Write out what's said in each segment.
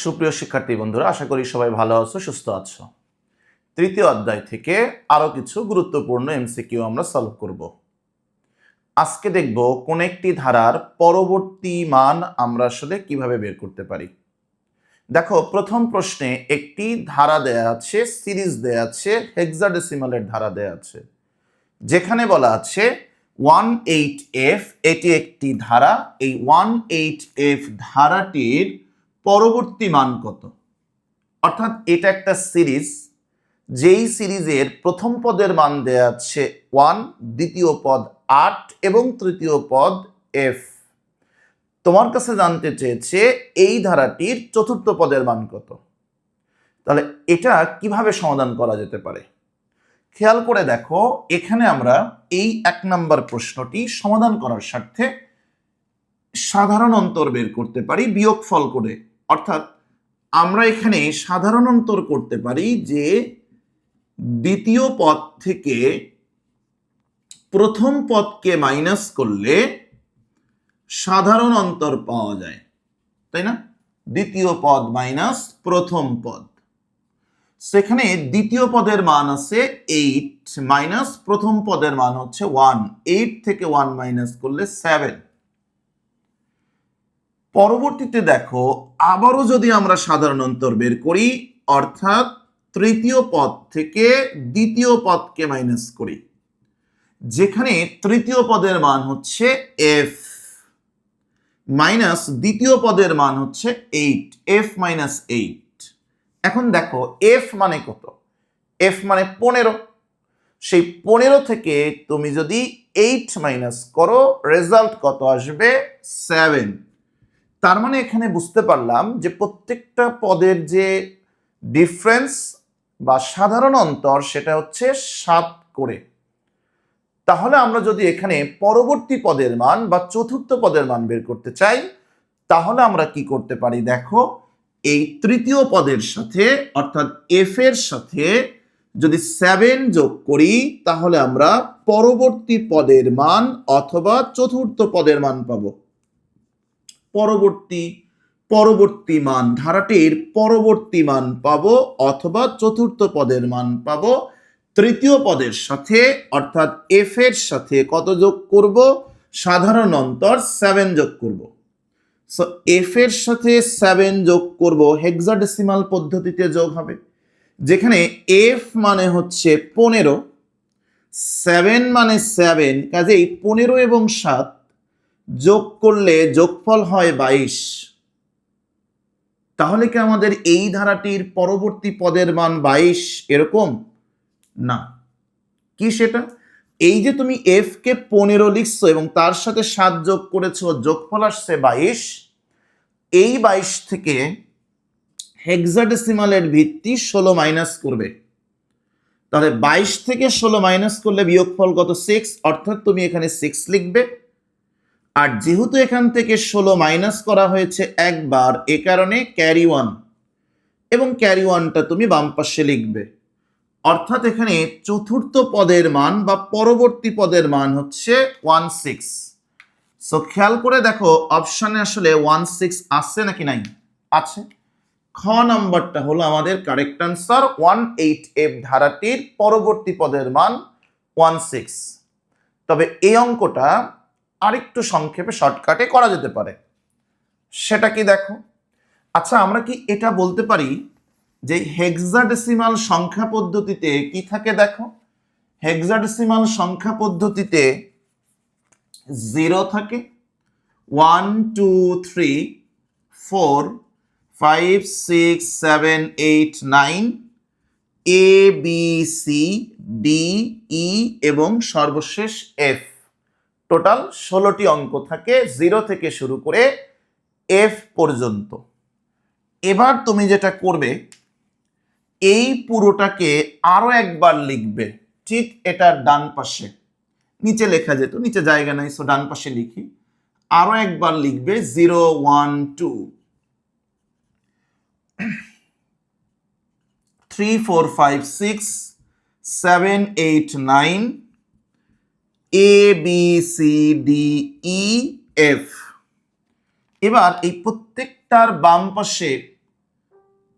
সুপ্রিয় শিক্ষার্থী বন্ধুরা, আশা করি সবাই ভালো আছো, সুস্থ আছো। তৃতীয় অধ্যায় থেকে আরো কিছু গুরুত্বপূর্ণ এমসিকিউ আমরা সলভ করব। আজকে দেখব কোন একটি ধারার পরবর্তী মান আমরা আসলে কিভাবে বের করতে পারি। দেখো, প্রথম প্রশ্নে একটি ধারা দেয়া আছে, সিরিজ দেয়া আছে, হেক্সাডেসিমালের ধারা দেয়া আছে, যেখানে বলা আছে 18F এটি একটি ধারা। এই 18F ধারাটির পরবর্তী মান কত? অর্থাৎ এটা একটা সিরিজ, যেই সিরিজের প্রথম পদের মান দেয়া আছে 1, দ্বিতীয় পদ 8 এবং তৃতীয় পদ f। তোমার কাছে জানতে চেয়েছে এই ধারাটির চতুর্থ পদের মান কত। তাহলে এটা কিভাবে সমাধান করা যেতে পারে? খেয়াল করে দেখো, এখানে আমরা এই 1 নম্বর প্রশ্নটি সমাধান করার স্বার্থে সাধারণ অন্তর বের করতে পারি বিয়োগফল করে। অর্থাৎ আমরা এখানে সাধারণ অন্তর করতে পারি যে দ্বিতীয় পদ থেকে প্রথম পদকে মাইনাস করলে সাধারণ অন্তর পাওয়া যায়, তাই না? দ্বিতীয় পদ মাইনাস প্রথম পদ, সেখানে দ্বিতীয় পদের মান আছে 8 মাইনাস প্রথম পদের মান হচ্ছে 1। 8 থেকে 1 মাইনাস করলে 7। পরবর্তীতে দেখো, আবারও যদি আমরা সাধারণ অন্তর বের করি, অর্থাৎ তৃতীয় পদ থেকে দ্বিতীয় পদকে মাইনাস করি, যেখানে তৃতীয় পদের মান হচ্ছে f মাইনাস দ্বিতীয় পদের মান হচ্ছে 8, f মাইনাস 8। এখন দেখো f মানে কত? f মানে 15। সেই 15 থেকে তুমি যদি 8 মাইনাস করো, রেজাল্ট কত আসবে? 7। তার মানে এখানে বুঝতে পারলাম যে প্রত্যেকটা পদের যে ডিফারেন্স বা সাধারণ অন্তর সেটা হচ্ছে 7 করে। তাহলে আমরা যদি এখানে পরবর্তী পদের মান বা চতুর্থ পদের মান বের করতে চাই, তাহলে আমরা কি করতে পারি? দেখো, এই তৃতীয় পদের সাথে অর্থাৎ f এর সাথে যদি 7 যোগ করি, তাহলে আমরা পরবর্তী পদের মান অথবা চতুর্থ পদের মান পাবো। পরবর্তী মান, ধারাটির পরবর্তী মান পাবো অথবা চতুর্থ পদের মান পাবো তৃতীয় পদের সাথে, অর্থাৎ f এর সাথে কত যোগ করব? সাধারণ অন্তর 7 যোগ করব। সো f এর সাথে 7 যোগ করব, হেক্সাডেসিমাল পদ্ধতিতে যোগ হবে, যেখানে f মানে হচ্ছে 15, 7 মানে 7, কাজেই 15 এবং 7 যোগ করলে যোগফল হয় 22। তাহলে কি আমাদের এই ধারাটির পরবর্তী পদের মান 22 এরকম? না। কি সেটা? এই যে তুমি f কে 15 লিখছো এবং তার সাথে 7 যোগ করেছো, যোগফল আসছে 22। এই 22 থেকে হেক্সাডেসিমালের ভিত্তি 16 মাইনাস করবে। তাহলে 22 থেকে 16 মাইনাস করলে বিয়োগফল কত? 6। অর্থাৎ তুমি এখানে 6 লিখবে। আর যেহেতু এখান থেকে 16 মাইনাস করা হয়েছে একবার, এ কারণে ক্যারি 1, এবং ক্যারি 1টা তুমি বাম পাশে লিখবে। অর্থাৎ এখানে চতুর্থ পদের মান বা পরবর্তী পদের মান হচ্ছে 16। সো খেয়াল করে দেখো, অপশনে আসলে 16 আছে নাকি নাই? আছে। খ নাম্বারটা হলো আমাদের কারেক্ট আনসার। 18F ধারাটির পরবর্তী পদের মান 16। তবে এই অঙ্কটা আরেকটু সংক্ষেপে শর্টকাটে করা যেতে পারে। সেটা কি দেখো, আচ্ছা আমরা কি এটা বলতে পারি যে হেক্সাডেসিমাল সংখ্যা পদ্ধতিতে কি থাকে? দেখো, হেক্সাডেসিমাল সংখ্যা পদ্ধতিতে 0 থাকে, 1 2 3 4 5 6 7 8 9, a b c d e এবং সর্বশেষ f। টোটাল 16টি অঙ্ক থাকে, 0 থেকে শুরু করে f পর্যন্ত। এবার তুমি যেটা করবে, এই পুরোটাকে আরো একবার লিখবে, ঠিক এটার ডান পাশে। নিচে লেখা যেত, নিচে জায়গা নাই, সো ডান পাশে লিখি। আরো একবার লিখবে 0 1 2 3 4 5 6 7 8 9 a b c d e f। এবার এই প্রত্যেকটার বাম পাশে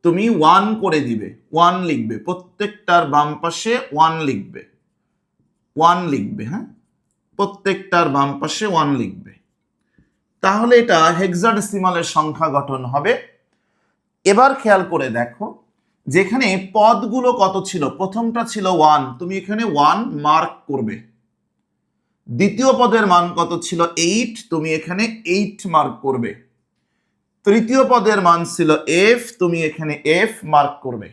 তুমি 1 করে দিবে, 1 লিখবে, প্রত্যেকটার বাম পাশে 1 লিখবে, 1 লিখবে, হ্যাঁ, প্রত্যেকটার বাম পাশে 1 লিখবে। তাহলে এটা হেক্সাডেসিমালের সংখ্যা গঠন হবে। এবার খেয়াল করে দেখো, যেখানে পদগুলো কত ছিল, প্রথমটা ছিল 1, তুমি এখানে 1 মার্ক করবে। দ্বিতীয় পদের মান কত ছিল 8, তুমি এখানে 8 মার্ক করবে। তৃতীয় পদের মান ছিল f, তুমি এখানে f মার্ক করবে।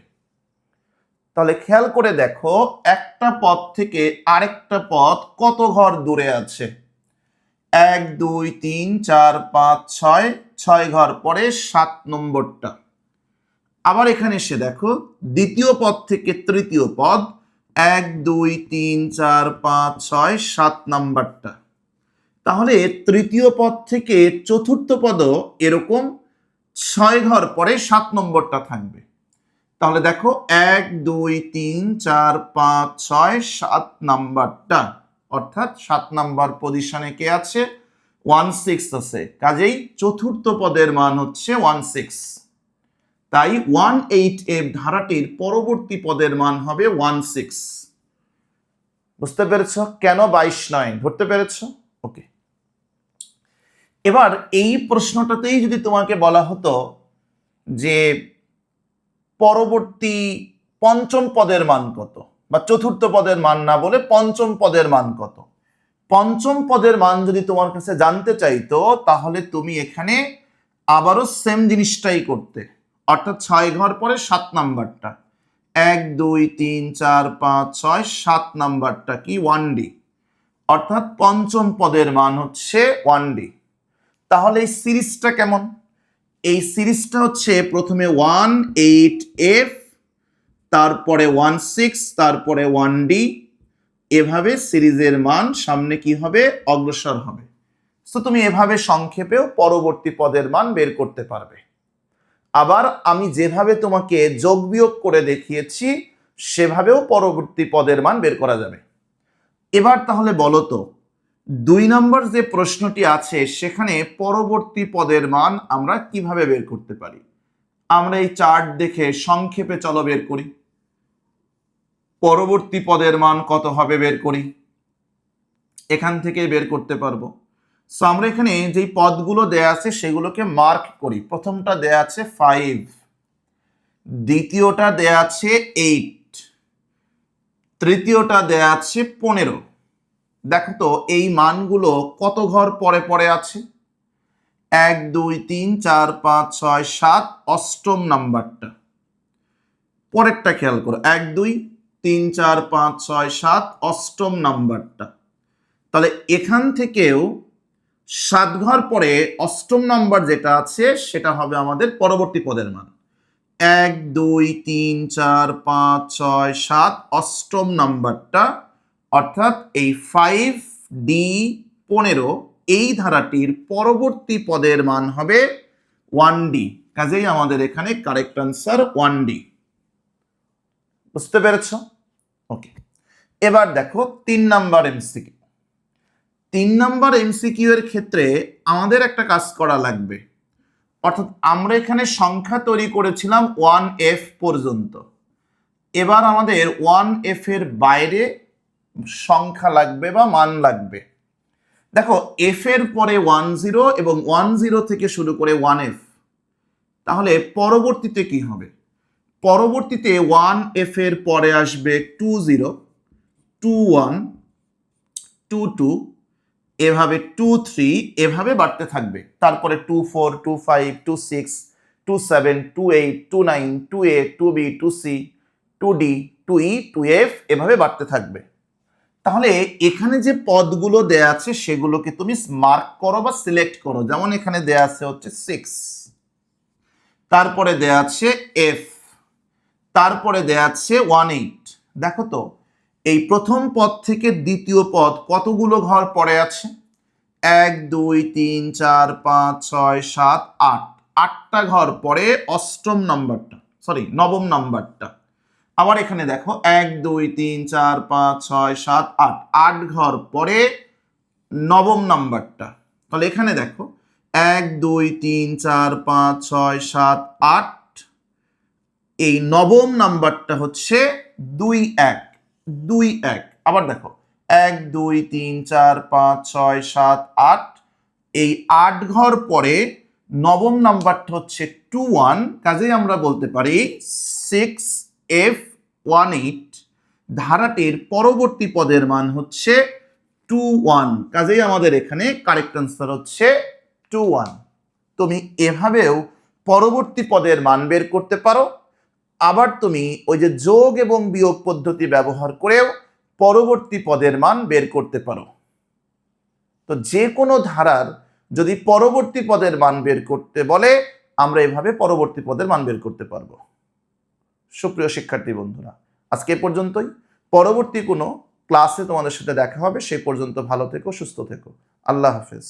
তাহলে খেয়াল করে দেখো, একটা পদ থেকে আরেকটা পদ কত ঘর দূরে আছে। 1 2 3 4 5 6, 6 ঘর পরে 7 নম্বরটা। আবার এখানে এসে দেখো, দ্বিতীয় পদ থেকে তৃতীয় পদ 1 2 3 4 5 6 7 নাম্বারটা। তাহলে তৃতীয় পদ থেকে চতুর্থ পদও এরকম 6 ঘর পরে 7 নম্বরটা থাকবে। তাহলে দেখো 1 2 3 4 5 6 7 নাম্বারটা, অর্থাৎ 7 নাম্বার পজিশনে কে আছে, 16 আছে। কাজেই চতুর্থ পদের মান হচ্ছে 16। তাই 18f ধারাটির পরবর্তী পদের মান হবে 16। বুঝতে পেরেছ কেন 22 নয়, ধরতে পেরেছ? ওকে। এবার এই প্রশ্নটাতেই যদি তোমাকে বলা হতো যে পরবর্তী পঞ্চম পদের মান কত, বা চতুর্থ পদের মান না বলে পঞ্চম পদের মান কত, পঞ্চম পদের মান যদি তোমার কাছে জানতে চাইতো, তাহলে তুমি এখানে আবারও সেম জিনিসটাই করতে, অর্থাৎ 6 ঘর পরে 7 নাম্বারটা, 1 2 3 4 5 6 7 নাম্বারটা কি 1D, অর্থাৎ পঞ্চম পদের মান হচ্ছে 1D। তাহলে এই সিরিজটা কেমন? এই সিরিজটা হচ্ছে প্রথমে 18f, তারপরে 16, তারপরে 1D, এভাবে সিরিজের মান সামনে কি হবে, অগ্রসর হবে। তো তুমি এভাবে সংক্ষেপেও পরবর্তী পদের মান বের করতে পারবে। আবার আমি যেভাবে তোমাকে যোগ বিয়োগ করে দেখিয়েছি সেভাবেও পরবর্তী পদের মান বের করা যাবে। এবার তাহলে বলো তো, 2 নম্বর যে প্রশ্নটি আছে সেখানে পরবর্তী পদের মান আমরা কিভাবে বের করতে পারি? আমরা এই চার্ট দেখে সংক্ষেপে চলো বের করি। পরবর্তী পদের মান কত হবে বের করি, এখান থেকে বের করতে পারবো। সো আমরা এখানে যেই পদগুলো দেয়া আছে সেগুলোকে মার্ক করি। প্রথমটা দেয়া আছে 5, দ্বিতীয়টা দেয়া আছে 8, তৃতীয়টা দেয়া আছে 15। দেখো তো এই মানগুলো কত ঘর পরে পরে আছে, 1 2 3 4 5 6 7, অষ্টম নাম্বারটা। পরেরটা খেয়াল করো, 1 2 3 4 5 6 7, অষ্টম নাম্বারটা। তাহলে এখান থেকেও 7 ঘর পরে অষ্টম নাম্বার যেটা আছে সেটা হবে আমাদের পরবর্তী পদের মান। 1 2 3 4 5 6 7, অষ্টম নাম্বারটা, অর্থাৎ এই 5D 15, এই ধারাটির পরবর্তী পদের মান হবে 1D। কাজেই আমাদের এখানে কারেক্ট আনসার 1D। বুঝতে পেরেছ? ওকে। এবার দেখো 3 নাম্বার এমসিকিউ। 3 নাম্বার এমসিকিউ এর ক্ষেত্রে আমাদের একটা কাজ করা লাগবে, অর্থাৎ আমরা এখানে সংখ্যা তৈরি করেছিলাম 1f পর্যন্ত। এবার আমাদের 1f এর বাইরে সংখ্যা লাগবে বা মান লাগবে। দেখো f এর পরে 10 এবং 10 থেকে শুরু করে 1f, তাহলে পরবর্তীতে কি হবে? পরবর্তীতে 1f এর পরে আসবে 20, 21, 22, এভাবে 23, এভাবে বাড়তে থাকবে। তারপরে 24, 25, 26, 27, 28, 29, 2a, 2b, 2c, 2d, 2e, 2f, এভাবে বাড়তে থাকবে। তাহলে এখানে যে পদগুলো দেয়া আছে সেগুলোকে তুমি মার্ক করো বা সিলেক্ট করো। যেমন এখানে দেয়া আছে হচ্ছে 6, তারপরে দেয়া আছে f, তারপরে দেয়া আছে 18। দেখো তো এই প্রথম পদ থেকে দ্বিতীয় পদ কতগুলো ঘর পরে আছে, 1 2 3 4 5 6 7 8, 8টা ঘর পরে অষ্টম নাম্বারটা, সরি নবম নাম্বারটা। আবার এখানে দেখো 1 2 3 4 5 6 7 8, 8 ঘর পরে নবম নাম্বারটা। তাহলে এখানে দেখো 1 2 3 4 5 6 7 8, এই নবম নাম্বারটা হচ্ছে 2 1 2 1। আবার দেখো 1 2 3 4 5 6 7 8, এই 8 ঘর পরে নবম নাম্বারটা হচ্ছে 2 1, কাজেই আমরা বলতে পারি 6F18 ধারাটির পরবর্তী পদের মান হচ্ছে 2 1, কাজেই আমাদের এখানে কারেক্ট আনসার হচ্ছে 2 1। তুমি এভাবেও পরবর্তী পদের মান বের করতে পারো, আবার তুমি ওই যে যোগ এবং বিয়োগ পদ্ধতি ব্যবহার করেও পরবর্তী পদের মান বের করতে পারো। তো যে কোনো ধারার যদি পরবর্তী পদের মান বের করতে বলে আমরা এভাবে পরবর্তী পদের মান বের করতে পারবো। সুপ্রিয় শিক্ষার্থী বন্ধুরা, আজকে এ পর্যন্তই। পরবর্তী কোনো ক্লাসে তোমাদের সাথে দেখা হবে, সেই পর্যন্ত ভালো থেকো, সুস্থ থেকো। আল্লাহ হাফেজ।